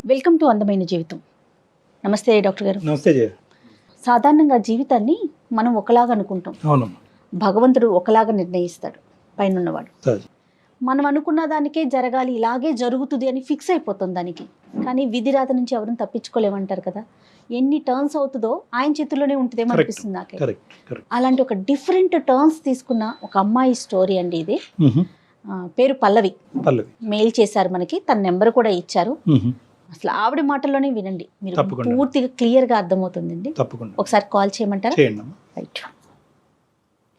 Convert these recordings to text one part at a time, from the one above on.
Welcome to అందమైన జీవితం. నమస్తే డాక్టర్ గారు. నమస్తే జయ. సాధారణంగా జీవితాన్ని మనం ఒకలాగా అనుకుంటాం, అవునమ్మా. భగవంతుడు ఒకలాగా నిర్ణయిస్తాడు పైనున్నవాడు. సరే. మనం అనుకున్న దానికే జరగాలి, ఇలాగే జరుగుతుంది అని ఫిక్స్ అయిపోతుంది దానికి. కానీ విధి రాత నుంచి ఎవరిని తప్పించుకోలేమంటారు కదా. ఎన్ని టర్న్స్ అవుతుందో ఆయన చేతుల్లోనే ఉంటుందేమో అనిపిస్తుంది నాకే. అలాంటి ఒక డిఫరెంట్ టర్న్స్ తీసుకున్న ఒక అమ్మాయి స్టోరీ అండి ఇది. పేరు పల్లవి. మెయిల్ చేశారు మనకి, తన నెంబర్ కూడా ఇచ్చారు. అసలు ఆవిడ మాటల్లోనే వినండి, మీరు పూర్తిగా క్లియర్ గా అర్థమవుతుందండి. తప్పకుండా ఒకసారి కాల్ చేయమంటారా? రైట్.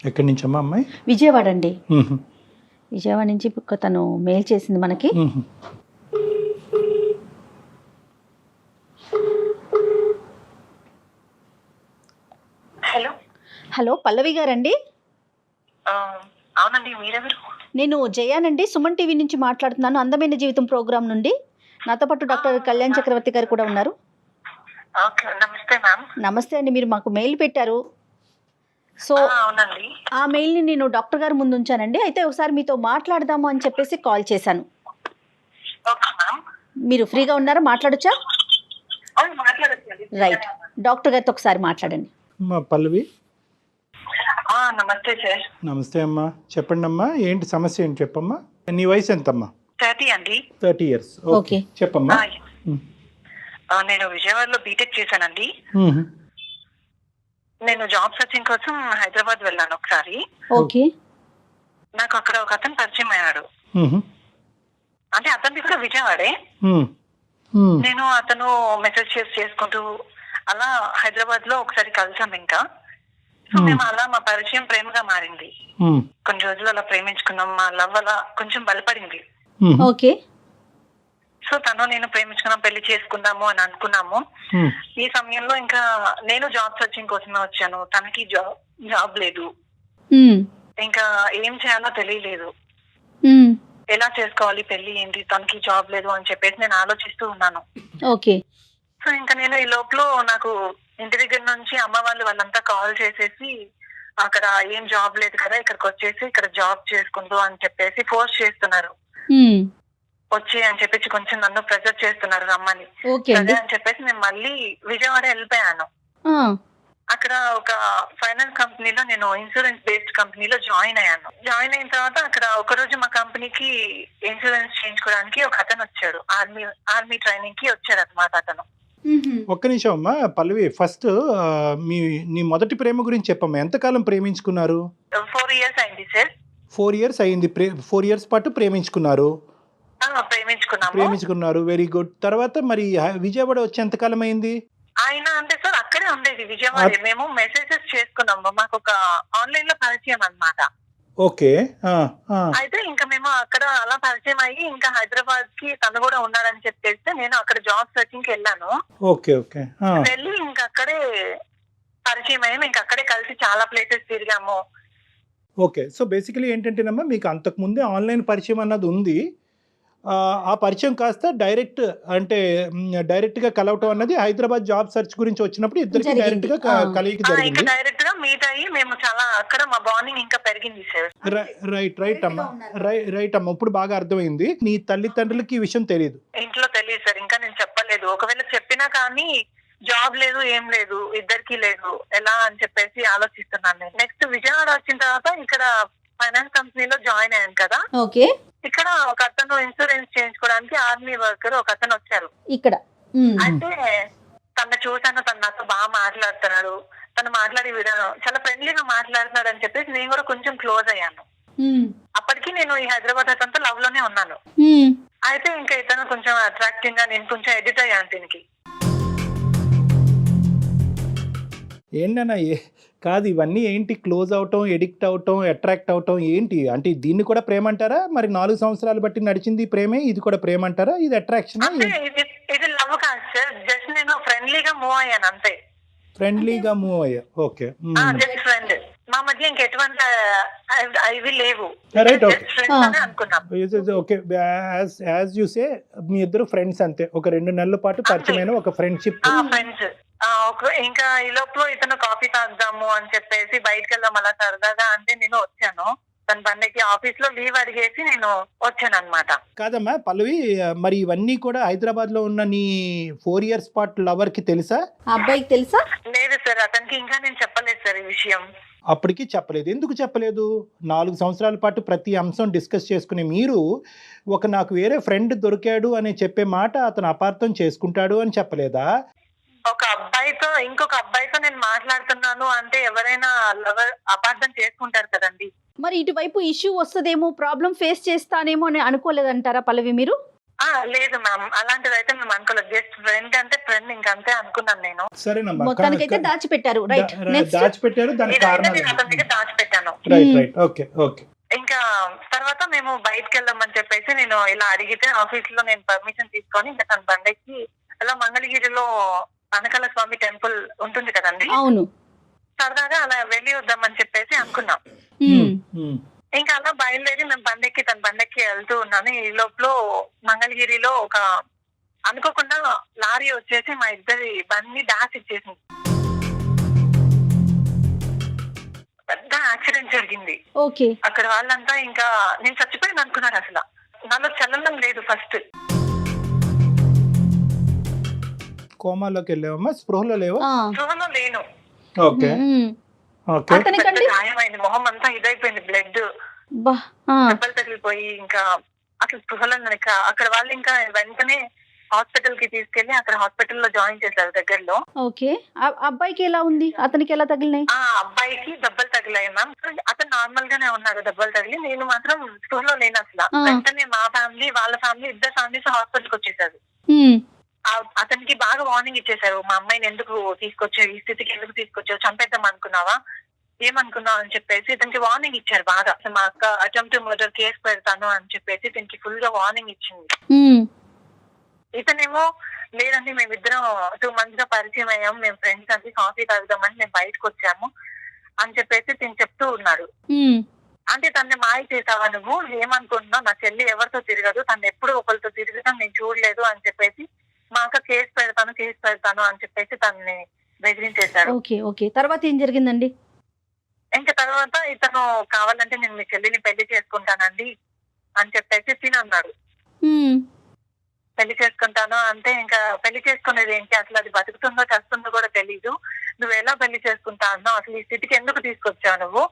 ఎక్కడి నుంచి అమ్మా అమ్మాయి? విజయవాడ అండి. విజయవాడ నుంచి తను మెయిల్ చేసింది మనకి. హలో హలో పల్లవి గారండి? అవునండి, మీరెవరు? నేను జయానండి, సుమన్ టీవీ నుంచి మాట్లాడుతున్నాను, అందమైన జీవితం ప్రోగ్రామ్ నుండి. నాతో పాటు డాక్టర్ కళ్యాణ్ చక్రవర్తి గారు కూడా ఉన్నారు. నమస్తే మ్యామ్. నమస్తే అండి. మీరు మాకు మెయిల్ పెట్టారు, సో అవునండి, ఆ మెయిల్ని నేను డాక్టర్ గారు ముందు ఉంచానండి. అయితే ఒకసారి మీతో మాట్లాడదాము అని చెప్పేసి కాల్ చేశాను. మీరు ఫ్రీగా ఉన్నారా? మాట్లాడొచ్చా? రైట్. డాక్టర్ గారితో ఒకసారి మాట్లాడండి. పల్లవి. నమస్తే సార్. నమస్తే అమ్మా, చెప్పండి అమ్మా, ఏంటి సమస్య ఏంటి చెప్పమ్మా. నీ వయసు ఎంతమ్మా? 30 అండి. 30 years. ఓకే, చెప్పమ్మా. నేను విజయవాడలో బీటెక్ చేశానండి. నేను జాబ్ సర్చింగ్ కోసం హైదరాబాద్ వెళ్ళాను ఒకసారి. ఓకే. నాకు అక్కడ ఒక అతను పరిచయం అయ్యాడు. అంటే అతనిది కూడా విజయవాడే. నేను అతను మెసేజ్ చేసుకుంటూ అలా హైదరాబాద్ లో ఒకసారి కలిసాం. ఇంకా సో మేము అలా మా పరిచయం ప్రేమగా మారింది. కొన్ని రోజులు అలా ప్రేమించుకున్నాం. మా లవ్ అలా కొంచెం బలపడింది. ఓకే. సో తను నేను ప్రేమించుకున్నాం, పెళ్లి చేసుకుందాము అని అనుకున్నాము. ఈ సమయంలో ఇంకా నేను జాబ్ సర్చింగ్ కోసమే వచ్చాను. తనకి జాబ్ లేదు. ఇంకా ఏం చేయాలో తెలియలేదు, ఎలా చేసుకోవాలి పెళ్లి ఏంటి, తనకి జాబ్ లేదు అని చెప్పేసి నేను ఆలోచిస్తూ ఉన్నాను. ఓకే. సో ఇంకా నేను ఈ లోపల నాకు ఇంటి దగ్గర నుంచి అమ్మ వాళ్ళంతా కాల్ చేసేసి అక్కడ ఏం జాబ్ లేదు కదా, ఇక్కడికి వచ్చేసి ఇక్కడ జాబ్ చేసుకుంటూ అని చెప్పేసి ఫోర్స్ చేస్తున్నారు. వచ్చి అని చెప్పేసి కొంచెం నన్ను ప్రెజర్ చేస్తున్నారు రమ్మని. అదే అని చెప్పేసి నేను మళ్ళీ విజయవాడ వెళ్ళిపోయాను. అక్కడ ఒక ఫైనాన్స్ కంపెనీలో, నేను ఇన్సూరెన్స్ బేస్డ్ కంపెనీలో జాయిన్ అయ్యాను. జాయిన్ అయిన తర్వాత అక్కడ ఒక రోజు మా కంపెనీకి ఇన్సూరెన్స్ చేయించుకోవడానికి ఒక అతను వచ్చాడు. ఆర్మీ ట్రైనింగ్ కి వచ్చాడు అనమాట అతను. ఒక్క నిమిషం అమ్మా పల్లవి, ఫస్ట్ నీ మొదటి ప్రేమ గురించి చెప్పమ్మా. ఎంతకాలం ప్రేమించుకున్నారు? 4 years అయింది సార్. 4 years అయింది. 4 years పాటు ప్రేమించుకున్నారు. ప్రేమించుకున్నారు. Very good. తర్వాత మరి విజయవాడ వచ్చి ఎంతకాలం అయింది? ఆయన అంటే సార్ అక్కడే ఉండేది విజయవాడ. మేము మెసేజెస్ చేసుకున్నాము, మాకు ఒక ఆన్లైన్ లో పరిచయం అన్నమాట. ఓకే. అయితే ఇంకా మేము అక్కడ అలా పరిచయం అయ్యి ఇంకా హైదరాబాద్ కి తను కూడా ఉన్నాడని చెప్పేస్తే నేను అక్కడ జాబ్ సర్చింగ్ కి వెళ్ళాను. Okay okay. వెళ్ళి ఇంకా అక్కడే పరిచయం అయ్యాము. ఇంకా అక్కడే కలిసి చాలా ప్లేసెస్ తిరిగాము. ఓకే. సో బేసికలీ ఏంటంటేనమ్మా, మీకు అంతకు ముందే ఆన్లైన్ పరిచయం అన్నది ఉంది. ఆ పరిచయం కాస్త డైరెక్ట్ గా కలవటం అన్నది హైదరాబాద్ జాబ్ సర్చ్ గురించి వచ్చినప్పుడు ఇద్దరికి డైరెక్ట్ గా కలిగి జరిగింది. డైరెక్ట్ గా మీట్ అయ్యి మేము చాలా అక్కడ మా బాండింగ్ ఇంకా పెరిగింది సార్. రైట్ అమ్మా, ఇప్పుడు బాగా అర్థమైంది. నీ తల్లిదండ్రులకి ఈ విషయం తెలియదు? ఇంట్లో తెలియదు సార్, ఇంకా నేను చెప్పలేదు. ఒకవేళ చెప్పినా కానీ జాబ్ లేదు, ఏం లేదు, ఇద్దరికి లేదు, ఎలా అని చెప్పేసి ఆలోచిస్తున్నాను నేను. నెక్స్ట్ విజయవాడ వచ్చిన తర్వాత ఇక్కడ ఫైనాన్స్ కంపెనీలో జాయిన్ అయ్యాను కదా. ఓకే. ఇక్కడ ఒక అతను ఇన్సూరెన్స్ చేయించుకోవడానికి ఆర్మీ వర్కర్ ఒక అతను వచ్చారు ఇక్కడ. అయితే తను చూసాను, తను నాతో బాగా మాట్లాడుతున్నాడు, తను మాట్లాడే విధానం చాలా ఫ్రెండ్లీగా మాట్లాడుతున్నాడు అని చెప్పేసి నేను కూడా కొంచెం క్లోజ్ అయ్యాను. అప్పటికి నేను ఈ హైదరాబాద్ అతనితో లవ్ లోనే ఉన్నాను. అయితే ఇంకా ఇతను కొంచెం అట్రాక్టింగ్ గా, నేను కొంచెం ఎడిట్ అయ్యాను దీనికి. ఏంటన్నా కాదు, ఇవన్నీ ఏంటి? క్లోజ్ అవటం, ఎడిక్ట్ అవటం, అట్రాక్ట్ అవటం ఏంటి అంటే? దీన్ని కూడా ప్రేమ అంటారా? మరి 4 సంవత్సరాలు బట్టి నడిచింది ప్రేమే, ఇది కూడా ప్రేమ అంటారా? ఇది అట్రాక్షన్? ఇది లవ్ కాదు సార్, జస్ట్ నేను ఫ్రెండ్లీగా మూవ్ అయ్యాను అంతే. ఫ్రెండ్లీగా మూవ్ అయ్యా. ఓకే. Just friend. మా మధ్య ఇంక ఎటువంటి ఇవి లేవు. ఓకే. యాజ్ యూ సే, మీ ఇద్దరు ఫ్రెండ్స్ అంతే. ఒక 2 నెలల పాటు పరిచయమైన ఒక ఫ్రెండ్షిప్. ఫ్రెండ్స్. ఇంకా ఈ లోపల ఇతను కాఫీ తాగుదాము అని చెప్పేసి బయటకు వెళ్దాం అలా సరదాగా అంటే నేను వచ్చాను. తన బండెక్కి ఆఫీస్ లో లీవ్ అడిగేసి నేను వచ్చాను అనమాట. కాదమ్మా పల్లవి, మరి ఇవన్నీ కూడా హైదరాబాద్ లో ఉన్న నీ 4 years పాటు లవర్ కి తెలుసా? ఆ అబ్బాయికి తెలుసా? లేదు సార్, అతనికి ఇంకా నేను చెప్పలేదు సార్ ఈ విషయం. అప్పటికి చెప్పలేదు. ఎందుకు చెప్పలేదు? 4 సంవత్సరాల పాటు ప్రతి అంశం డిస్కస్ చేసుకునే మీరు నాకు వేరే ఫ్రెండ్ దొరికాడు అని చెప్పే మాట అతను అపార్థం చేసుకుంటాడు అని చెప్పలేదా? ఒక అబ్బాయితో ఇంకొక అబ్బాయితో నేను మాట్లాడుతున్నాను అంటే ఎవరైనా లవర్ అపార్థం చేసుకుంటారు కదండి. మరి ఇటువైపు ఇష్యూ వస్తుందేమో, ప్రాబ్లం ఫేస్ చేస్తానేమో అని అనుకోలేదంటారా పల్లవి మీరు? లేదు మ్యామ్, అలాంటిది అయితే మేము అనుకోలేదు. జస్ట్ ఫ్రెండ్ అంటే ఫ్రెండ్, ఇంకంతే అనుకున్నాను నేను. సరేనమ్మా, మొత్తానికైతే దాచిపెట్టారు. Right, next దాచిపెట్టారు. దానికి ఇదైతే కారణం నేను అతని దగ్గర దాచిపెట్టాను. రైట్. ఓకే. ఇంకా తర్వాత మేము బయటకు వెళ్దామని చెప్పేసి నేను ఇలా అడిగితే ఆఫీస్ లో నేను పర్మిషన్ తీసుకొని ఇంకా తన బండెక్కి అలా మంగళగిరిలో అనకాల స్వామి టెంపుల్ ఉంటుంది కదండి, అవును, సరదాగా అలా వెళ్ళి వద్దామని చెప్పేసి అనుకున్నాం. ఇంకా అలా బయలుదేరి మేము బండెక్కి తన బండెక్కి వెళ్తూ ఉన్నాను. ఈ లోపల మంగళగిరిలో ఒక అనుకోకుండా లారీ వచ్చేసి మా ఇద్దరి బండి డాష్ ఇచ్చేసింది. పెద్ద యాక్సిడెంట్ జరిగింది. ఓకే. అక్కడ వాళ్ళంతా ఇంకా నేను చచ్చిపోయింది అనుకున్నారు. అసలు నాలో చలనం లేదు. ఫస్ట్ కోమాలోకి వెళ్ళావమ్మా? స్పృహలో లేవా? స్పృహలో లేను. ఓకే. అతనికండి గాయమైంది, మొహం అంతా ఇదైపోయింది, బ్లడ్ దెబ్బలు తగిలిపోయి ఇంకా అసలు స్పృహలో అక్కడ వాళ్ళు ఇంకా వెంటనే హాస్పిటల్ కి తీసుకెళ్లి అక్కడ హాస్పిటల్లో జాయిన్ చేశారు దగ్గరలో. ఓకే. అబ్బాయికి ఎలా ఉంది? అతనికి ఎలా తగిలినాయి? అబ్బాయికి దెబ్బలు తగిలాయి మ్యామ్. అతను నార్మల్ గానే ఉన్నాడు, దెబ్బలు తగిలి. నేను మాత్రం స్కూల్లో లేను అసలు. వెంటనే మా ఫ్యామిలీ వాళ్ళ ఫ్యామిలీ ఇద్దరు ఫ్యామిలీస్ హాస్పిటల్ కి వచ్చేసారు. అతనికి బాగా వార్నింగ్ ఇచ్చేసారు, మా అమ్మాయిని ఎందుకు తీసుకొచ్చావు, ఈ స్థితికి ఎందుకు తీసుకొచ్చావు, చంపేద్దాం అనుకున్నావా, ఏమనుకున్నావు అని చెప్పేసి ఇతనికి వార్నింగ్ ఇచ్చారు బాగా. మా అక్క అటెంప్ట్ మర్డర్ కేసు పెడతాను అని చెప్పేసి ఇతనికి ఫుల్ గా వార్నింగ్ ఇచ్చింది. ఇతనేమో లేదండి మేమిద్దరం 2 months గా పరిచయం అయ్యాము, మేము ఫ్రెండ్స్ అండి, కాఫీ తాగుదామని మేము బయటకు వచ్చాము అని చెప్పేసి తిని చెప్తూ ఉన్నాడు. అంటే తనని మాయ చేసావా నువ్వు, ఏమనుకుంటున్నావు, నా చెల్లి ఎవరితో తిరగదు, తను ఎప్పుడు ఒకరితో తిరగడం నేను చూడలేదు అని చెప్పేసి మా అక్క కేసు పెడతాను అని చెప్పేసి తనని బెదిరించేశాడు. ఓకే. తర్వాత ఏం జరిగిందండి? ఇంకా తర్వాత ఇతను కావాలంటే నేను మీ చెల్లిని పెళ్లి చేసుకుంటానండి అని చెప్పేసి తినన్నాడు. పెళ్లి చేసుకుంటాను అంటే ఇంకా పెళ్లి చేసుకునేది ఏంటి, అసలు అది బతుకుతుందో చస్తుందో కూడా తెలీదు, నువ్వు ఎలా పెళ్లి చేసుకుంటా అన్నావు, అసలు ఈ స్థితికి ఎందుకు తీసుకొచ్చావు నువ్వు,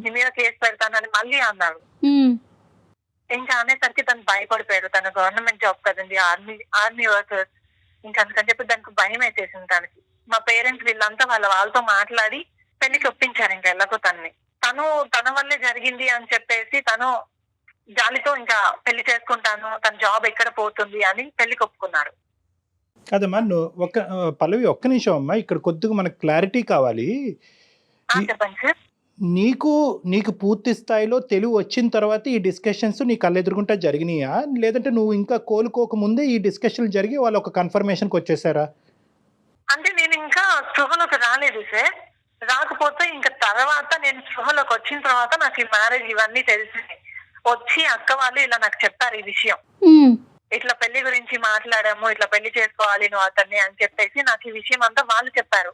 నీ మీద కేసు పెడతానని మళ్ళీ అన్నాడు. ఇంకా అనేసరికి తను భయపడిపోయాడు. తన గవర్నమెంట్ జాబ్ కదండి, ఆర్మీ వర్కర్స్, ఇంకా అందుకని చెప్పి దానికి భయం వేసేసింది తనకి. మా పేరెంట్స్ వీళ్ళంతా వాళ్ళతో మాట్లాడి పెళ్లికి ఒప్పించారు ఇంకా ఎలాగో తనని. తన వల్లే జరిగింది అని చెప్పేసి తను జాలితో ఇంకా పెళ్లి చేసుకుంటాను, తన జాబ్ ఎక్కడ పోతుంది అని పెళ్లికి ఒప్పుకున్నాడు. కాదమ్మా, పల్లవి ఒక్క నిమిషం అమ్మా, ఇక్కడ కొద్దిగా మనకు క్లారిటీ కావాలి. చెప్పండి సార్. నీకు పూర్తి స్థాయిలో తెలివి వచ్చిన తర్వాత ఈ డిస్కషన్స్ నీ కళ్ళెదురుగుంటా జరిగినాయా, లేదంటే నువ్వు ఇంకా కోలుకోక ముందే ఈ డిస్కషన్ జరిగి వాళ్ళు ఒక కన్ఫర్మేషన్కి వచ్చేసారా? అంటే నేను ఇంకా స్పృహలోకి రాలేదు సార్. రాకపోతే ఇంకా తర్వాత నేను స్పృహలోకి వచ్చిన తర్వాత నాకు ఈ మ్యారేజ్ ఇవన్నీ తెలిసింది. వచ్చి అక్క వాళ్ళు ఇలా నాకు చెప్పారు ఈ విషయం, ఇట్లా పెళ్లి గురించి మాట్లాడాము, ఇట్లా పెళ్లి చేసుకోవాలి నువ్వు అతన్ని అని చెప్పేసి నాకు ఈ విషయం అంతా వాళ్ళు చెప్పారు.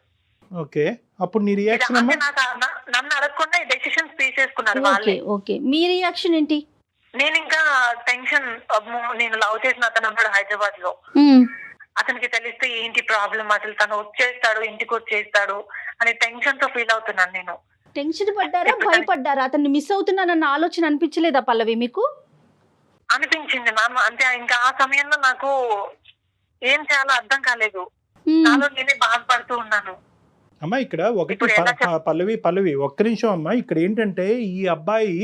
ఓకే. అప్పుడు నీ రియాక్షన్? నన్ను అడగకుండా ఈ డెసిషన్స్ తీసేసుకున్నారు వాళ్ళు. ఓకే, మీ రియాక్షన్ ఏంటి? నేను ఇంకా టెన్షన్, నేను లవ్ చేసిన అతను ఉన్నాడు హైదరాబాద్ లో, అతనికి తెలిస్తే ఏంటి ప్రాబ్లం, అసలు తను వచ్చేస్తాడు ఇంటికి వచ్చేస్తాడు అనే టెన్షన్ తో ఫీల్ అవుతున్నాను నేను. టెన్షన్ పడ్డారా, భయపడ్డారా? అతన్ని మిస్ అవుతున్నానన్న ఆలోచన అనిపించలేదా పల్లవి మీకు? అనిపించింది మ్యామ్. అంటే ఇంకా ఆ సమయంలో నాకు ఏం చేయాలో అర్థం కాలేదు, నాలో నేనే బాధపడుతూ ఉన్నాను. అమ్మా ఇక్కడ పల్లవి ఒక్క నిమిషం అమ్మా. ఇక్కడ ఏంటంటే ఈ అబ్బాయి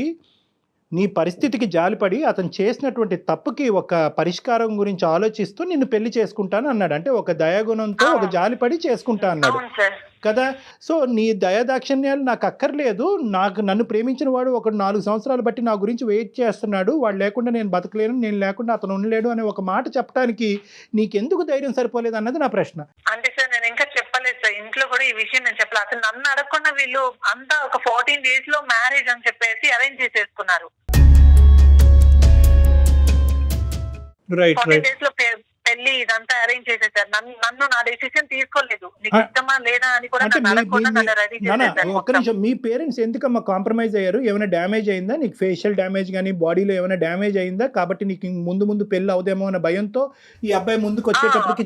నీ పరిస్థితికి జాలిపడి అతను చేసినటువంటి తప్పుకి ఒక పరిష్కారం గురించి ఆలోచిస్తూ నిన్ను పెళ్లి చేసుకుంటాను అన్నాడు. అంటే ఒక దయాగుణంతో ఒక జాలిపడి చేసుకుంటా అన్నాడు కదా. సో నీ దయాదాక్షిణ్యాలు నాకు అక్కర్లేదు, నన్ను ప్రేమించిన వాడు ఒక 4 సంవత్సరాలు బట్టి నా గురించి వెయిట్ చేస్తున్నాడు, వాడు లేకుండా నేను బతకలేను, నేను లేకుండా అతను ఉండలేడు అనే ఒక మాట చెప్పడానికి నీకెందుకు ధైర్యం సరిపోలేదు అన్నది నా ప్రశ్న. అంటే సార్ నేను ఇంకా చెప్పలేదు సార్, ఇంట్లో కూడా ఈ విషయం నేను చెప్పలేదు. అసలు నన్ను అడగకుండా వీళ్ళు అంతా ఒక 14 days లో మ్యారేజ్ అని చెప్పేసి అరేంజ్ చేసేసుకున్నారు. 14 days లో పెళ్లి ఇదంతా అరేంజ్ చేసేసారు. నన్ను నా డెసిషన్ తీసుకోలేదు. నీకు ఆ, ఇష్టమా లేదా అని కూడా అంటే నన్ను అడగకుండా నన్ను రెడీ చేసేసారు ఒక్క నిమిషం, మీ పేరెంట్స్ ఎందుకమ్మా కాంప్రమైజ్ అయ్యారు? ఏమైనా డ్యామేజ్ అయిందా నీకు? ఫేషియల్ డ్యామేజ్ కానీ బాడీలో ఏమైనా డ్యామేజ్ అయిందా? కాబట్టి నీకు ముందు పెళ్లి అవుదేమో అన్న భయంతో ఈ అబ్బాయి ముందుకు వచ్చేటప్పటికి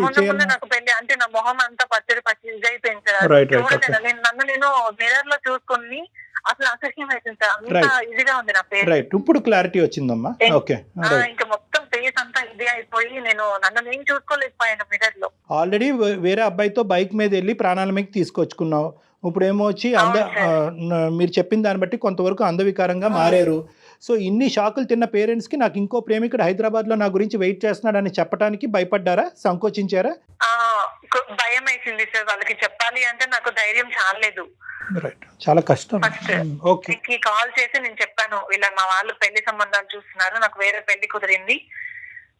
ముందు చేయాలి. నాకు పెళ్లి అంటే నా మొహం అంతా పచ్చి అయిపోయింది సార్. రైట్ రైట్ ఓకే చూడలేదు నేను మిర్రర్ లో చూసుకుని అసలు అసహ్యం అవుతుంది సార్. అంత Right. ఇదిగా ఉంది నా ఫేస్. రైట్, ఇప్పుడు క్లారిటీ వచ్చిందమ్మా. Okay right. ఇంకా మొత్తం ఫేస్ అంతా ఇది అయిపోయి నన్ను నేను చూసుకోలేకపోయాను మిర్రర్ లో. ఆల్రెడీ వేరే అబ్బాయితో బైక్ మీద వెళ్ళి ప్రాణాల మీద తీసుకొచ్చుకున్నావు. ఇప్పుడు ఏమో వచ్చి మీరు చెప్పిన దాన్ని బట్టి కొంతవరకు అందవికారంగా మారారు. సో ఇన్ని షాకులు తిన్న పేరెంట్స్కి నాకు ఇంకో ప్రేమికుడు హైదరాబాద్లో నా గురించి వెయిట్ చేస్తున్నాడని చెప్పడానికి భయపడ్డారా, సంకోచించారా? భయం వేసింది సార్. వాళ్ళకి చెప్పాలి అంటే నాకు ధైర్యం చాలలేదు. రైట్, చాలా కష్టం. ఫస్ట్ ఓకే, కాల్ చేసి నేను చెప్పాను, ఇలా మా వాళ్ళు పెళ్లి సంబంధాలు చూస్తున్నారు, నాకు వేరే పెళ్లి కుదిరింది,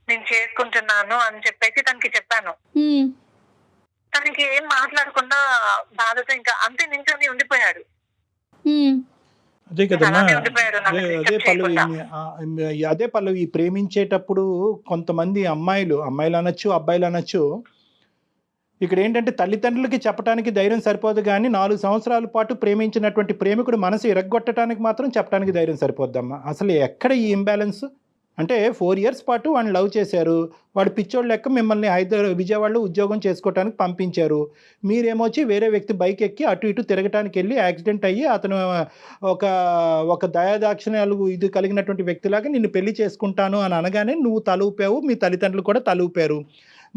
నేను చేసుకుంటున్నాను అని చెప్పేసి తనకి చెప్పాను. తనకి ఏం మాట్లాడకుండా బాధతో ఇంకా అంతే నించొని ఉండిపోయాడు. అదే కదమ్మా. అలానే ఉండిపోయాడు. నాకు అదే accept పల్లవి, చేయకుండా. అదే పల్లవి, ప్రేమించేటప్పుడు కొంతమంది అమ్మాయిలు అనొచ్చు, అబ్బాయిలు అనొచ్చు, ఇక్కడ ఏంటంటే తల్లిదండ్రులకి చెప్పడానికి ధైర్యం సరిపోదు కానీ 4 సంవత్సరాల పాటు ప్రేమించినటువంటి ప్రేమికుడు మనసు ఇరగ్గొట్టడానికి మాత్రం చెప్పడానికి ధైర్యం సరిపోద్దమ్మా. అసలు ఎక్కడ ఈ ఇంబ్యాలెన్స్? అంటే 4 years పాటు వాడిని లవ్ చేశారు, వాడు పిచ్చోళ్ళు లెక్క మిమ్మల్ని విజయవాడలో ఉద్యోగం చేసుకోవడానికి పంపించారు. మీరేమొచ్చి వేరే వ్యక్తి బైక్ ఎక్కి అటు ఇటు తిరగటానికి వెళ్ళి యాక్సిడెంట్ అయ్యి అతను ఒక దయాదాక్షిణ్యాలు ఇది కలిగినటువంటి వ్యక్తిలాగా నిన్ను పెళ్లి చేసుకుంటాను అని అనగానే నువ్వు తలూపావు, మీ తల్లిదండ్రులు కూడా తలూపారు.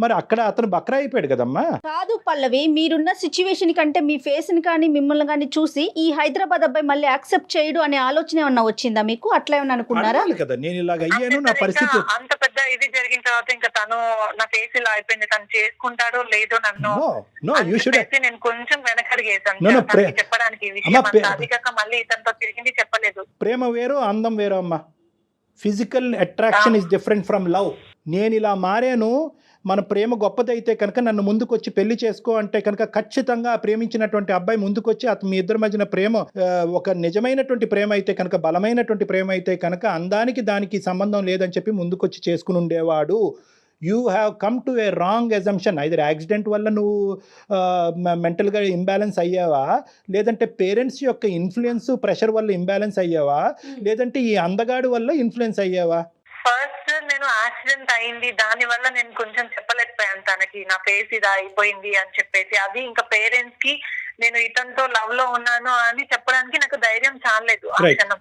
మరి అక్కడ అతను బక్రా అయిపోయాడు కదమ్మా. కాదు పల్లవి, మీరున్న సిచ్యువేషన్ కంటే మీ ఫేస్ ని కానీ మిమ్మల్ని కానీ చూసి ఈ హైదరాబాద్ అబ్బాయి మళ్ళీ యాక్సెప్ట్ చేయడు అనే ఆలోచన ఏమన్నా వచ్చిందా మీకు? అట్లా ఏమన్నా అనుకున్నారా? అడగాలి కదా, నేను ఇలాగ అయ్యాను, నా అంతే పరిస్థితి. ఇంకా అంత పెద్ద ఇది జరిగిన తర్వాత ఇంకా తను నా ఫేస్ ఇలా అయిపోయింది, తను చేసుకుంటాడో లేదో నన్ను నో యూ షుడ్. నేను కొంచెం వెనకడిగేసాను No, no, చెప్పడానికి ఈ అమ్మా, విషయం. అది కాక మళ్ళీ ఇతనితో తిరిగింది చెప్పలేదు. ప్రేమ వేరు, అందం వేరు అమ్మా. Physical attraction is different from love. నేను ఇలా మారాను, మన ప్రేమ గొప్పదైతే కనుక నన్ను ముందుకొచ్చి పెళ్లి చేసుకో అంటే కనుక ఖచ్చితంగా ప్రేమించినటువంటి అబ్బాయి ముందుకొచ్చి అతను మీ ఇద్దరి మధ్యన ప్రేమ ఒక నిజమైనటువంటి ప్రేమ అయితే కనుక, బలమైనటువంటి ప్రేమ అయితే కనుక అందానికి దానికి సంబంధం లేదని చెప్పి ముందుకొచ్చి చేసుకుని ఉండేవాడు. You have come to A wrong assumption. Either accident వల్ల నువ్వు మెంటల్గా ఇంబ్యాలెన్స్ అయ్యావా, లేదంటే పేరెంట్స్ యొక్క ఇన్ఫ్లుయెన్స్ ప్రెషర్ వల్ల ఇంబ్యాలెన్స్ అయ్యావా, లేదంటే ఈ అందగాడు వల్ల ఇన్ఫ్లుయెన్స్ అయ్యావా? ఫస్ట్ నేను యాక్సిడెంట్ అయింది, దాని వల్ల నేను కొంచెం చెప్పలేకపోయాను తనకి నా ఫేస్ ఇది అయిపోయింది అని చెప్పేసి. అది ఇంకా పేరెంట్స్ కి నేను ఇతనితో లవ్ లో ఉన్నాను అని చెప్పడానికి నాకు ధైర్యం చాలలేదు ఆ క్షణం.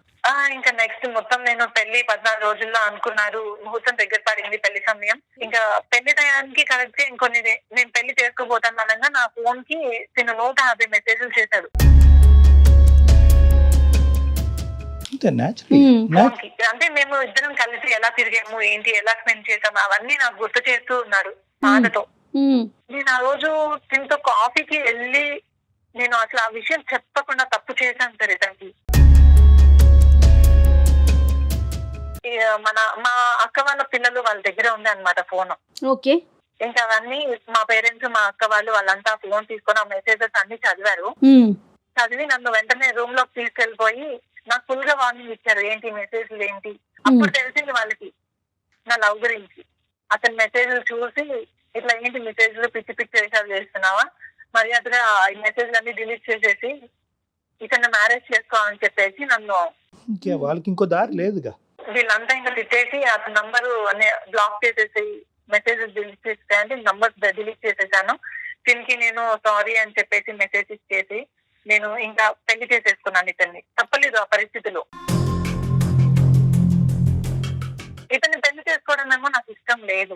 ఇంకా నెక్స్ట్ మొత్తం నేను పెళ్లి 14 రోజుల్లో అనుకున్నారు, ముహూర్తం దగ్గర పడింది, పెళ్లి సమయం. ఇంకా పెళ్లి టయానికి కరెక్ట్ గా ఇంకొన్ని నేను పెళ్లి చేసుకోబోతాను అనగా నా ఫోన్ కి 150 మెసేజ్లు చేశాడు. అంటే మేము ఇద్దరం కలిసి ఎలా తిరిగాము, ఏంటి, ఎలా స్పెండ్ చేసాము, అవన్నీ నాకు గుర్తు చేస్తూ ఉన్నాడు బాధతో. నేను ఆ రోజు దీంతో కాఫీకి వెళ్ళి నేను అసలు ఆ విషయం చెప్పకుండా తప్పు చేశాను సరే దానికి. మా అక్క వాళ్ళ పిల్లలు వాళ్ళ దగ్గర ఉంది అనమాట ఫోన్. ఓకే. ఇంకా అవన్నీ మా పేరెంట్స్, మా అక్క వాళ్ళంతా ఫోన్ తీసుకొని ఆ మెసేజెస్ అన్ని చదివారు. చదివి నన్ను వెంటనే రూమ్ లోకి తీసుకెళ్లిపోయి నాకు ఫుల్ గా వార్నింగ్ ఇచ్చారు, ఏంటి మెసేజ్లు ఏంటి. అప్పుడు తెలిసింది వాళ్ళకి నా లవ్ గురించి. అతని మెసేజ్లు చూసి ఇట్లా ఏంటి మెసేజ్లు పిచ్చి పిచ్చి వేషాలు చేస్తున్నావా, మర్యాదగా ఈ మెసేజ్లు అన్ని డిలీట్ చేసేసి ఇతను మ్యారేజ్ చేసుకోవాలని చెప్పేసి నన్ను వాళ్ళకి ఇంకో దారి లేదుగా. వీళ్ళంతా ఇంకా తిట్టేసి అతని నంబరు బ్లాక్ చేసేసి మెసేజెస్ డిలీట్ చేస్తే అంటే నంబర్ డిలీట్ చేసేసాను. దీనికి నేను సారీ అని చెప్పేసి మెసేజ్ ఇచ్చేసి నేను ఇంకా పెళ్లి చేసేసుకున్నాను ఇతన్ని. తప్పలేదు ఆ పరిస్థితిలో. ఇతన్ని పెళ్లి చేసుకోవడం ఏమో నాకు ఇష్టం లేదు.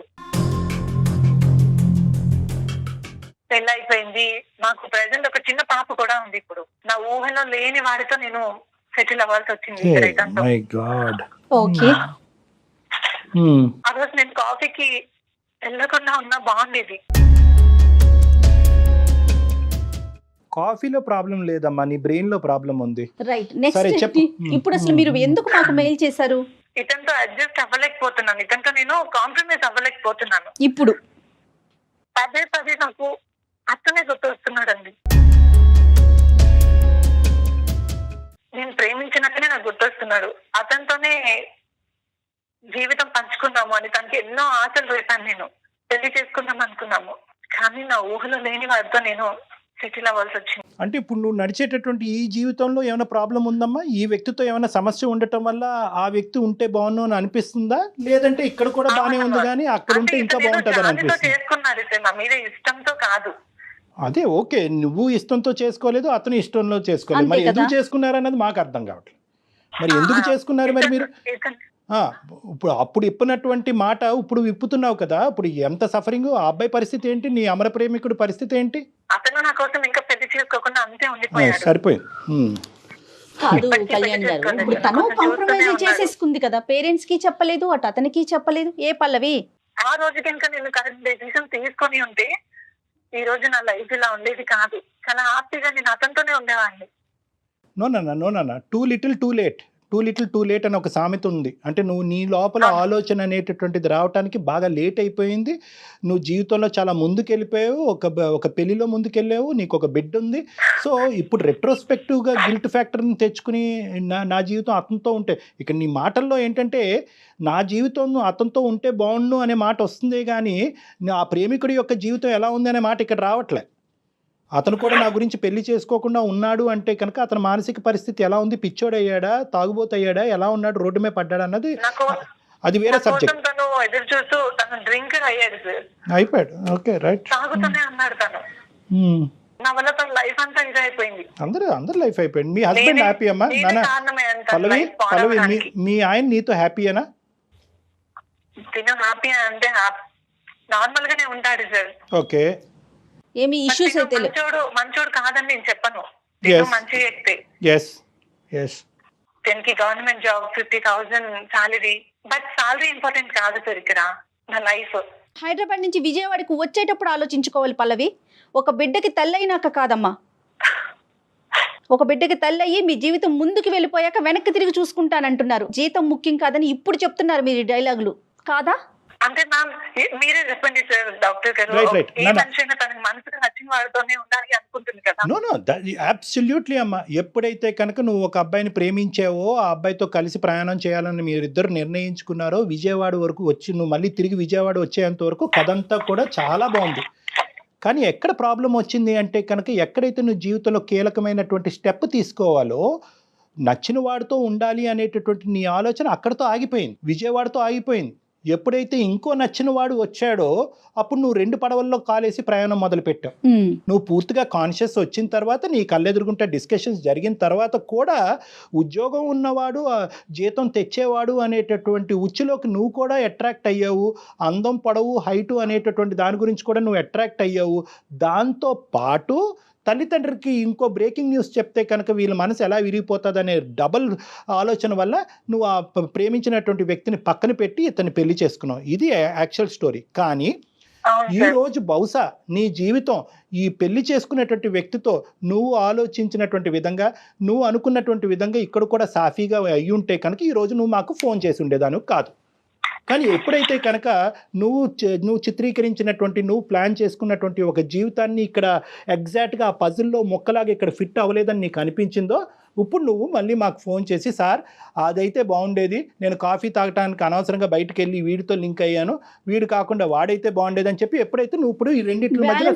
పెళ్లి అయిపోయింది, నాకు ప్రెసెంట్ ఒక చిన్న పాప కూడా ఉంది. ఇప్పుడు నా ఊహలో లేని వాడితో నేను సెటిల్ అవ్వాల్సి వచ్చింది. ఆ రోజు నేను కాఫీకి వెళ్ళకుండా ఉన్నా బాగుండేది. కాఫీలో ప్రాబ్లం లేదమ్మా, నీ బ్రెయిన్ లో ప్రాబ్లం ఉంది. రైట్. నెక్స్ట్ ఇప్పుడు అసలు మీరు ఎందుకు మాకు మెయిల్ చేశారు? ఇతనితో అడ్జస్ట్ అవ్వలేకపోతున్నాను, ఇతనితో నేను కాంప్రమైజ్ అవ్వలేకపోతున్నాను. ఇప్పుడు పదే నాకు అతనే గుర్తొస్తున్నాడండి. నేను ప్రేమించినట్టునే నాకు గుర్తొస్తున్నాడు. అతనితోనే జీవితం పంచుకున్నాము అని తనకి ఎన్నో ఆశలు రేపాను నేను. పెళ్లి చేసుకుందాం అనుకున్నాము. కానీ నా ఊహలో లేని వాడితో నేను సెటిల్ అవ్వాల్సి వచ్చింది. అంటే ఇప్పుడు నువ్వు నడిచేటటువంటి ఈ జీవితంలో ఏమైనా ప్రాబ్లం ఉందమ్మా? ఈ వ్యక్తితో ఏమైనా సమస్య ఉండటం వల్ల ఆ వ్యక్తి ఉంటే బాగుండు అని అనిపిస్తుందా, లేదంటే ఇక్కడ కూడా బాగానే ఉంది కానీ అక్కడ ఉంటే ఇంకా బాగుంటుంది అని అనిపిస్తుంది? చేసుకున్నారు సార్, నా మీద ఇష్టంతో కాదు. అదే ఓకే, నువ్వు ఇష్టంతో చేసుకోలేదు, అతను ఇష్టంలో చేసుకోలేదు, మరి ఎందుకు చేసుకున్నారు అన్నది మాకు అర్థం కావట్లేదు. మరి ఎందుకు చేసుకున్నారు మరి మీరు? ఇప్పుడు అప్పుడు ఇప్పినటువంటి మాట ఇప్పుడు విప్పుతున్నావు కదా, ఇప్పుడు ఎంత సఫరింగ్? ఆ అబ్బాయి పరిస్థితి ఏంటి? నీ అమర ప్రేమికుడు పరిస్థితి ఏంటి? అతను నా కోసం ఇంకా పెళ్లి చేసుకోకుండా అంతే ఉండిపోయాడు. సరిపోయింది. కాదు కళ్యాణ్ గారు, ఇప్పుడు తను కాంప్రమైజ్ చేసేసుకుంది కదా, పేరెంట్స్ కి చెప్పలేదు, అటు అతనికి చెప్పలేదు. ఏ పల్లవి, ఆ రోజుకి ఇంకా నేను కరెక్ట్ డెసిషన్ తీసుకొని ఉంటే ఈ రోజు నా లైఫ్ ఇలా ఉండేది కాదు. చాలా హ్యాపీగా నేను అతనితోనే ఉండేవాడిని. No too little too late అని ఒక సామెత ఉంది. అంటే నువ్వు నీ లోపల ఆలోచన అనేటటువంటిది రావడానికి బాగా లేట్ అయిపోయింది. నువ్వు జీవితంలో చాలా ముందుకు వెళ్ళిపోయావు, ఒక పెళ్లిలో ముందుకెళ్ళావు, నీకు ఒక బిడ్డ ఉంది. సో ఇప్పుడు రెట్రోస్పెక్టివ్గా గిల్ట్ ఫ్యాక్టర్ని తెచ్చుకుని నా జీవితం అతనితో ఉంటే, ఇక నీ మాటల్లో ఏంటంటే నా జీవితం అతనితో ఉంటే బాగుండు అనే మాట వస్తుంది, కానీ ఆ ప్రేమికుడి యొక్క జీవితం ఎలా ఉంది అనే మాట ఇక్కడ రావట్లే. అతను కూడా నా గురించి పెళ్లి చేసుకోకుండా ఉన్నాడు అంటే కనుక అతని మానసిక పరిస్థితి ఎలా ఉంది? పిచ్చోడయ్యాడా, తాగుబోతయ్యాడా, ఎలా ఉన్నాడు, రోడ్డు మీద పడ్డాడు అన్నది అది వేరే సబ్జెక్ట్. అయిపోయాడు. Okay, right. నా వల్ల తన లైఫ్ అంతా ఇది అయిపోయింది. అందరు లైఫ్ అయిపోయింది. మీ హస్బెండ్ హ్యాపీ అమ్మా? పల్లవి మీ ఆయన నీతో హ్యాపీయేనా? తిన హ్యాపీ అంటే నార్మల్ గానే ఉంటాడు సార్. ఓకే, ఏమి ఇష్యూస్ అయితే మంచోడు కాదని నేను చెప్పను. మంచి వ్యక్తి. దీనికి government job, 50,000 salary. But salary important కాదు సార్ ఇక్కడ. నా లైఫ్ హైదరాబాద్ నుంచి విజయవాడకు వచ్చేటప్పుడు ఆలోచించుకోవాలి పల్లవి. ఒక బిడ్డకి తల్లయినాక కాదమ్మా, ఒక బిడ్డకి తల్లయ్యి మీ జీవితం ముందుకు వెళ్ళిపోయాక వెనక్కి తిరిగి చూసుకుంటానంటున్నారు. జీతం ముఖ్యం కాదని ఇప్పుడు చెప్తున్నారు మీరు ఈ డైలాగులు కాదా? అంటే మీరే చెప్పండి సార్, డాక్టర్ గారు. ఏ మనిషి అయినా తనకి మనసుకు నచ్చిన వాడితోనే ఉండాలి అనుకుంటుంది కదా. అబ్సల్యూట్లీ అమ్మా. ఎప్పుడైతే కనుక నువ్వు ఒక అబ్బాయిని ప్రేమించావో, ఆ అబ్బాయితో కలిసి ప్రయాణం చేయాలని మీరిద్దరు నిర్ణయించుకున్నారో, విజయవాడ వరకు వచ్చి నువ్వు మళ్ళీ తిరిగి విజయవాడ వచ్చేంత వరకు కథంతా కూడా చాలా బాగుంది. కానీ ఎక్కడ ప్రాబ్లం వచ్చింది అంటే కనుక, ఎక్కడైతే నువ్వు జీవితంలో కీలకమైనటువంటి స్టెప్ తీసుకోవాలో, నచ్చిన వాడితో ఉండాలి అనేటటువంటి నీ ఆలోచన అక్కడితో ఆగిపోయింది, విజయవాడతో ఆగిపోయింది. ఎప్పుడైతే ఇంకో నచ్చిన వాడు వచ్చాడో అప్పుడు నువ్వు 2 పడవల్లో కాలేసి ప్రయాణం మొదలుపెట్టావు. నువ్వు పూర్తిగా కాన్షియస్ వచ్చిన తర్వాత, నీ కళ్ళెదురుగుంటే డిస్కషన్స్ జరిగిన తర్వాత కూడా ఉద్యోగం ఉన్నవాడు, జీతం తెచ్చేవాడు అనేటటువంటి ఉచ్చులోకి నువ్వు కూడా అట్రాక్ట్ అయ్యావు. అందం, పొడవు, హైటు అనేటటువంటి దాని గురించి కూడా నువ్వు అట్రాక్ట్ అయ్యావు. దాంతో పాటు తల్లిదండ్రికి ఇంకో బ్రేకింగ్ న్యూస్ చెప్తే కనుక వీళ్ళ మనసు ఎలా విరిగిపోతుంది అనే డబల్ ఆలోచన వల్ల నువ్వు ఆ ప్రేమించినటువంటి వ్యక్తిని పక్కన పెట్టి ఇతన్ని పెళ్లి చేసుకున్నావు. ఇది యాక్చువల్ స్టోరీ. కానీ ఈరోజు బహుశా నీ జీవితం ఈ పెళ్లి చేసుకునేటువంటి వ్యక్తితో నువ్వు ఆలోచించినటువంటి విధంగా, నువ్వు అనుకున్నటువంటి విధంగా ఇక్కడ కూడా సాఫీగా అయ్యి ఉంటే కనుక ఈరోజు నువ్వు మాకు ఫోన్ చేసి ఉండేదాను కాదు. కానీ ఎప్పుడైతే కనుక నువ్వు చిత్రీకరించినటువంటి, నువ్వు ప్లాన్ చేసుకున్నటువంటి ఒక జీవితాన్ని ఇక్కడ ఎగ్జాక్ట్గా ఆ పజిల్లో మొక్కలాగా ఇక్కడ ఫిట్ అవ్వలేదని నీకు అనిపించిందో, ఇప్పుడు నువ్వు మళ్ళీ మాకు ఫోన్ చేసి, సార్ అదైతే బాగుండేది, నేను కాఫీ తాగడానికి అనవసరంగా బయటకు వెళ్ళి వీడితో లింక్ అయ్యాను, వీడు కాకుండా వాడైతే బాగుండేది అని చెప్పి ఎప్పుడైతే నువ్వు ఇప్పుడు ఈ రెండింటి మధ్య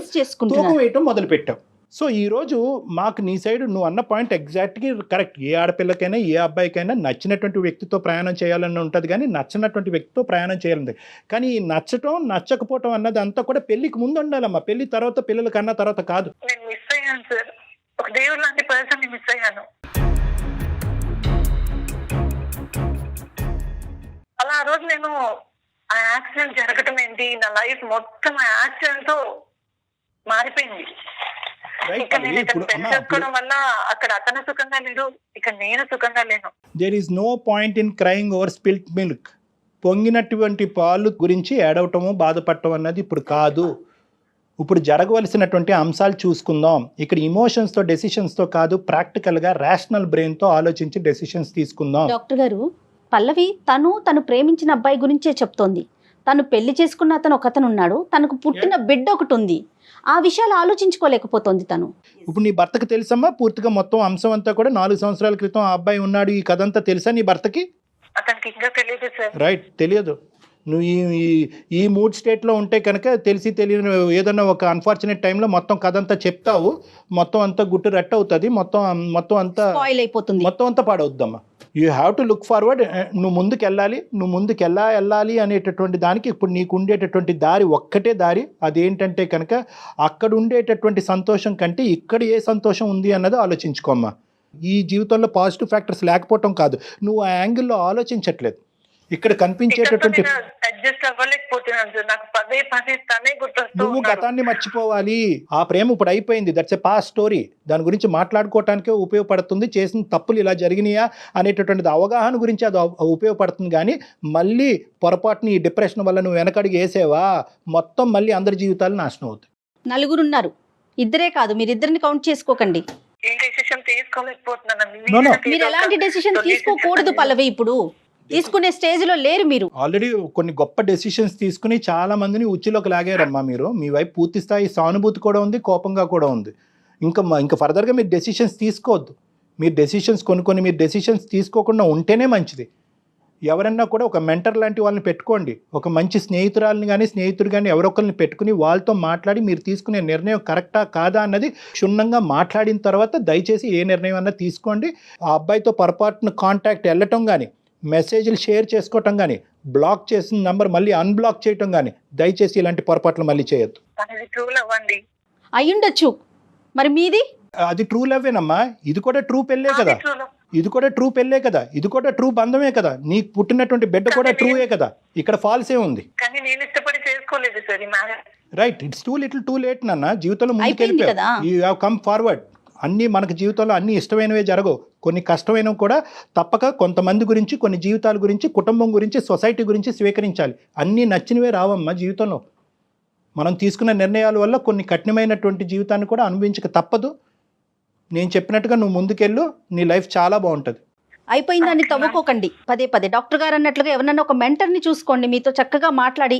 తూకం వేయటం మొదలుపెట్టావు. సో ఈరోజు మాకు నీ సైడ్ నువ్వు అన్న పాయింట్ ఎగ్జాక్ట్గా కరెక్ట్. ఏ ఆడపిల్లకైనా, ఏ అబ్బాయికైనా నచ్చినటువంటి వ్యక్తితో ప్రయాణం చేయాలని ఉంటుంది, కానీ నచ్చినటువంటి వ్యక్తితో ప్రయాణం చేయాలంది. కానీ ఈ నచ్చటం, నచ్చకపోవటం అన్నది అంతా కూడా పెళ్లికి ముందు ఉండాలమ్మా. పెళ్లి తర్వాత, పిల్లల కన్నా తర్వాత కాదు. నేను మిస్ అయ్యాను సార్, ఒక దేవుడు లాంటి పర్సన్ ని మిస్ అయ్యాను. అలా ఆ రోజు నేను ఆ యాక్సిడెంట్ జరగటం ఏంటి, నా లైఫ్ మొత్తం ఆ యాక్సిడెంట్ తో మారిపోయింది. ఇక నేను ఇతను పెళ్లి చేసుకోవడం వల్ల అక్కడ అతను సుఖంగా లేడు, ఇక నేను సుఖంగా లేను. There is no point in crying over spilt milk. పొంగినటువంటి పాలు గురించి ఏడవటము, బాధపడటం అన్నది ఇప్పుడు కాదు. ఇప్పుడు జరగవలసినటువంటి అంశాలు చూసుకుందాం. ఇక్కడ ఇమోషన్స్తో, డెసిషన్స్తో కాదు, ప్రాక్టికల్గా రేషనల్ బ్రెయిన్తో ఆలోచించి డెసిషన్స్ తీసుకుందాం. డాక్టర్ గారు, పల్లవి తను ప్రేమించిన అబ్బాయి గురించే చెప్తోంది. తను పెళ్లి చేసుకున్న అతను ఒకతను ఉన్నాడు, తనకు పుట్టిన బిడ్డ ఒకటి ఉంది. ఆ విషయాలు ఆలోచించుకోలేకపోతుంది తను. ఇప్పుడు నీ భర్తకు తెలుసమ్మా పూర్తిగా మొత్తం అంశం అంతా కూడా? 4 సంవత్సరాల క్రితం ఆ అబ్బాయి ఉన్నాడు, ఈ కథ అంతా తెలుసా నీ భర్తకి? అతనికి ఇంకా తెలియదు సార్. రైట్, తెలియదు. నువ్వు ఈ మూడ్ స్టేట్లో ఉంటే కనుక తెలిసి తెలియని ఏదన్నా ఒక అన్ఫార్చునేట్ టైంలో మొత్తం కథ అంతా చెప్తావు, మొత్తం అంతా గుట్టు రెట్ అవుతుంది, మొత్తం అంతా స్పాయిల్ అయిపోతుంది, మొత్తం అంతా పాడవుద్దమ్మా. You have to look forward. నువ్వు ముందుకు వెళ్ళాలి అనేటటువంటి దానికి ఇప్పుడు నీకు ఉండేటటువంటి దారి ఒక్కటే దారి. అదేంటంటే కనుక అక్కడ ఉండేటటువంటి సంతోషం కంటే ఇక్కడ ఏ సంతోషం ఉంది అన్నది ఆలోచించుకోమ్మా. ఈ జీవితంలో పాజిటివ్ ఫ్యాక్టర్స్ లేకపోవటం కాదు, నువ్వు ఆ యాంగిల్లో ఆలోచించట్లేదు. ఇక్కడ కనిపించేటటువంటి అడ్జస్ట్ అవ్వలేకపోతున్నాను సార్, నాకు పదే తనే గుర్తొస్తూ నువ్వు గతాన్ని మర్చిపోవాలి. ఆ ప్రేమ ఇప్పుడు అయిపోయింది, దట్స్ ఎ పాస్ట్ స్టోరీ. దాని గురించి మాట్లాడుకోవటానికే ఉపయోగపడుతుంది. చేసిన తప్పులు ఇలా జరిగినాయా అనేటటువంటిది అవగాహన గురించి అది ఉపయోగపడుతుంది. కానీ మళ్ళీ పొరపాటుని ఈ డిప్రెషన్ వల్ల నువ్వు వెనకడికి వేసేవా, మొత్తం మళ్ళీ అందరి జీవితాలు నాశనం అవుతాయి. నలుగురు ఉన్నారు, ఇద్దరే కాదు, మీరు ఇద్దరిని కౌంట్ చేసుకోకండి. ఏ డెసిషన్ తీసుకోలేకపోతున్నాను. మీరు ఎలాంటి డెసిషన్ తీసుకోకూడదు పల్లవి, ఇప్పుడు తీసుకునే స్టేజ్ లో లేరు మీరు. ఆల్రెడీ కొన్ని గొప్ప డెసిషన్స్ తీసుకుని చాలా మందిని ఉచ్చులోకి లాగారమ్మా మీరు. మీ వైపు పూర్తి స్థాయి సానుభూతి కూడా ఉంది, కోపంగా కూడా ఉంది. ఇంకా ఫర్దర్గా మీరు డెసిషన్స్ తీసుకోవద్దు. మీరు డెసిషన్స్ కొన్ని మీరు డెసిషన్స్ తీసుకోకుండా ఉంటేనే మంచిది. ఎవరన్నా కూడా ఒక మెంటర్ లాంటి వాళ్ళని పెట్టుకోండి, ఒక మంచి స్నేహితురాలని కానీ స్నేహితుడు కానీ ఎవరొకరిని పెట్టుకుని వాళ్ళతో మాట్లాడి మీరు తీసుకునే నిర్ణయం కరెక్టా కాదా అన్నది క్షుణ్ణంగా మాట్లాడిన తర్వాత దయచేసి ఏ నిర్ణయం అన్నా తీసుకోండి. ఆ అబ్బాయితో పొరపాటున కాంటాక్ట్ వెళ్ళటం కానీ, మెసేజ్లు షేర్ చేసుకోవటం కానీ, బ్లాక్ చేసిన నంబర్ మళ్ళీ అన్బ్లాక్ చేయటం కానీ దయచేసి ఇలాంటి పొరపాట్లు మళ్ళీ చేయొద్దు. అయ్యుండొచ్చు, మరి మీది అది ట్రూ లవ్వేనమ్మా. ఇది కూడా ట్రూ పెళ్ళే కదా, ఇది కూడా ట్రూ పెళ్ళే కదా, ఇది కూడా ట్రూ బంధమే కదా. నీకు పుట్టినటువంటి బిడ్డ కూడా ట్రూయే కదా, ఇక్కడ ఫాల్స్ ఏ ఉంది. Right, it's two little too late నాన్న. జీవితంలో ముందుకు వెళ్ళిపోయావు, యూ హ్యావ్ కమ్ ఫార్వర్డ్. అన్నీ మనకు జీవితంలో అన్నీ ఇష్టమైనవే జరగవు, కొన్ని కష్టమైనవి కూడా తప్పక కొంతమంది గురించి, కొన్ని జీవితాల గురించి, కుటుంబం గురించి, సొసైటీ గురించి స్వీకరించాలి. అన్నీ నచ్చినవే రావమ్మా జీవితంలో. మనం తీసుకున్న నిర్ణయాల వల్ల కొన్ని కఠినమైనటువంటి జీవితాన్ని కూడా అనుభవించక తప్పదు. నేను చెప్పినట్టుగా నువ్వు ముందుకెళ్ళు, నీ లైఫ్ చాలా బాగుంటుంది. అయిపోయిందాన్ని తవ్వుకోకండి పదే. డాక్టర్ గారు అన్నట్లుగా ఎవరన్నా ఒక మెంటర్ని చూసుకోండి, మీతో చక్కగా మాట్లాడి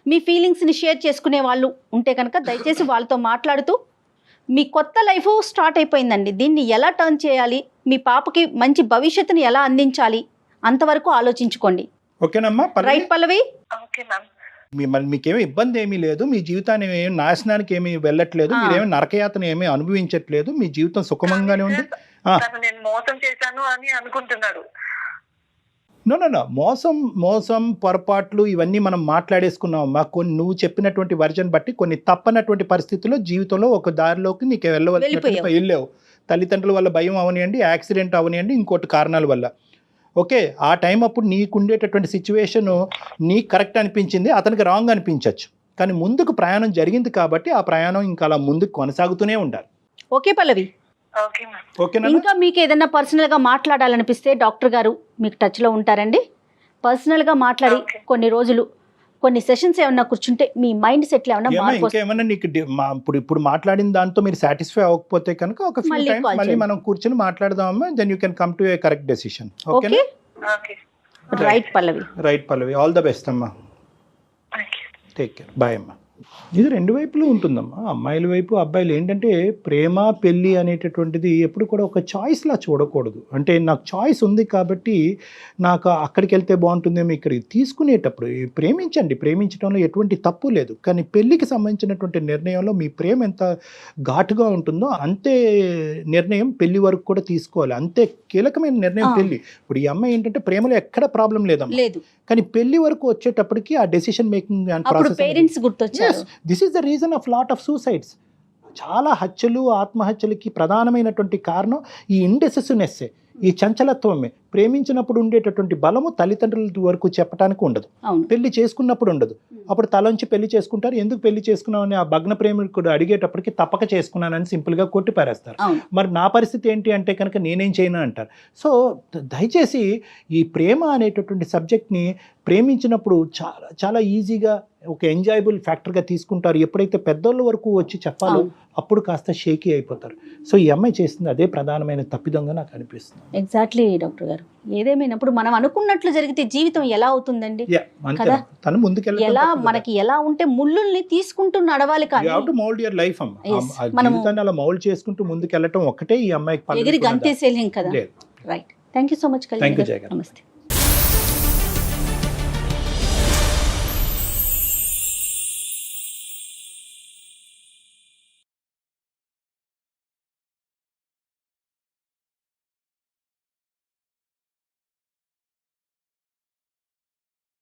మీ ఫీలింగ్స్ని షేర్ చేసుకునే వాళ్ళు ఉంటే కనుక దయచేసి వాళ్ళతో మాట్లాడుతూ మీ కొత్త లైఫ్ స్టార్ట్ అయిపోయిందండి, దీన్ని ఎలా టర్న్ చేయాలి, మీ పాపకి మంచి భవిష్యత్తుని ఎలా అందించాలి, అంతవరకు ఆలోచించుకోండి. ఓకేనమ్మా? రైట్ పల్లవి? మీకేమీ ఇబ్బంది ఏమీ లేదు, మీ జీవితాన్ని ఏమి నాశనానికి ఏమీ వెళ్ళట్లేదు, మీరేమీ నరకయాతన ఏమీ అనుభవించట్లేదు, మీ జీవితం సుఖమంగానే ఉంది. నో మోసం పొరపాట్లు ఇవన్నీ మనం మాట్లాడేసుకున్నామమ్మా. కొన్ని నువ్వు చెప్పినటువంటి వర్జన్ బట్టి కొన్ని తప్పనటువంటి పరిస్థితుల్లో జీవితంలో ఒక దారిలోకి నీకు వెళ్ళావు. తల్లిదండ్రుల వల్ల భయం అవనియండి, యాక్సిడెంట్ అవనియండి, ఇంకోటి కారణాల వల్ల. ఓకే, ఆ టైం అప్పుడు నీకు ఉండేటటువంటి సిచ్యువేషను నీకు కరెక్ట్ అనిపించింది, అతనికి రాంగ్ అనిపించవచ్చు. కానీ ముందుకు ప్రయాణం జరిగింది కాబట్టి ఆ ప్రయాణం ఇంకా అలా ముందుకు కొనసాగుతూనే ఉండాలి. ఓకే పల్లవి, ఇంకా మీకు ఏదైనా పర్సనల్ గా మాట్లాడాలనిపిస్తే డాక్టర్ గారు మీకు టచ్ లో ఉంటారండి. పర్సనల్ గా మాట్లాడి కొన్ని రోజులు కొన్ని సెషన్స్ ఏమన్నా కూర్చుంటే మీ మైండ్ సెట్ లో ఏమన్నా నీకు ఇప్పుడు మాట్లాడిన దాంతో మీరు సాటిస్ఫై అవ్వకపోతే కనుక ఒక ఫ్యూ టైమ్స్ మళ్ళీ మనం కూర్చొని మాట్లాడదామమ్మా. Then you can come to a correct decision. Okay, right Pallavi, all the best అమ్మా. టేక్ కేర్, బాయ్ అమ్మా. ఇది రెండు వైపులు ఉంటుందమ్మా. అమ్మాయిల వైపు అబ్బాయిలు ఏంటంటే ప్రేమ పెళ్ళి అనేటటువంటిది ఎప్పుడు కూడా ఒక చాయిస్లా చూడకూడదు. అంటే నాకు చాయిస్ ఉంది కాబట్టి నాకు అక్కడికి వెళ్తే బాగుంటుందేమో, ఇక్కడికి తీసుకునేటప్పుడు ప్రేమించడంలో ఎటువంటి తప్పు లేదు. కానీ పెళ్ళికి సంబంధించినటువంటి నిర్ణయంలో మీ ప్రేమ ఎంత ఘాటుగా ఉంటుందో అంతే నిర్ణయం పెళ్లి వరకు కూడా తీసుకోవాలి. అంతే కీలకమైన నిర్ణయం పెళ్లి. ఇప్పుడు ఈ అమ్మాయి ఏంటంటే ప్రేమలో ఎక్కడ ప్రాబ్లం లేదమ్మా, కానీ పెళ్లి వరకు వచ్చేటప్పటికి ఆ decision making and process, this is the reason of lot of suicides. చాలా హత్యలు, ఆత్మహత్యలకి ప్రధానమైనటువంటి కారణం ఈ ఇండెసిసివ్నెస్సే, ఈ చంచలత్వమే. ప్రేమించినప్పుడు ఉండేటటువంటి బలము తల్లిదండ్రుల వరకు చెప్పడానికి ఉండదు, పెళ్లి చేసుకున్నప్పుడు ఉండదు. అప్పుడు తలంచి పెళ్లి చేసుకుంటారు. ఎందుకు పెళ్లి చేసుకున్నామని ఆ భగ్న ప్రేమికుడు అడిగేటప్పటికి తప్పక చేసుకున్నానని సింపుల్గా కొట్టి పారేస్తారు. మరి నా పరిస్థితి ఏంటి అంటే కనుక నేనేం చేయను అంటారు. సో దయచేసి ఈ ప్రేమ అనేటటువంటి సబ్జెక్ట్ని ప్రేమించినప్పుడు చాలా చాలా ఈజీగా ఒక ఎంజాయబుల్ ఫ్యాక్టర్గా తీసుకుంటారు. ఎప్పుడైతే పెద్దోళ్ళ వరకు వచ్చి చెప్పాలో అప్పుడు కాస్త షేకీ అయిపోతారు. సో ఈ అమ్మాయి చేస్తుంది అదే ప్రధానమైన తప్పిదంగా నాకు అనిపిస్తుంది. ఎగ్జాక్ట్లీ డాక్టర్ గారు, ఏదేమైనప్పుడు మనం అనుకున్నట్లు జరిగితే జీవితం ఎలా అవుతుందండి కదా, తను ముందుకెళ్ళి ఎలా మనకి ఎలా ఉంటే ముళ్ళుల్ని తీసుకుంటూ నడవాలి. కానీ మౌల్డ్ యువర్ లైఫ్ అమ్మ, జీవితాన్ని అలా మౌల్డ్ చేసుకుంటూ ముందుకెళ్ళటం ఒక్కటే ఈ అమ్మాయికి ఎగిరి గంతేసేలేం కదా. Right, thank you so much. Thank you Jaya గారు. నమస్తే.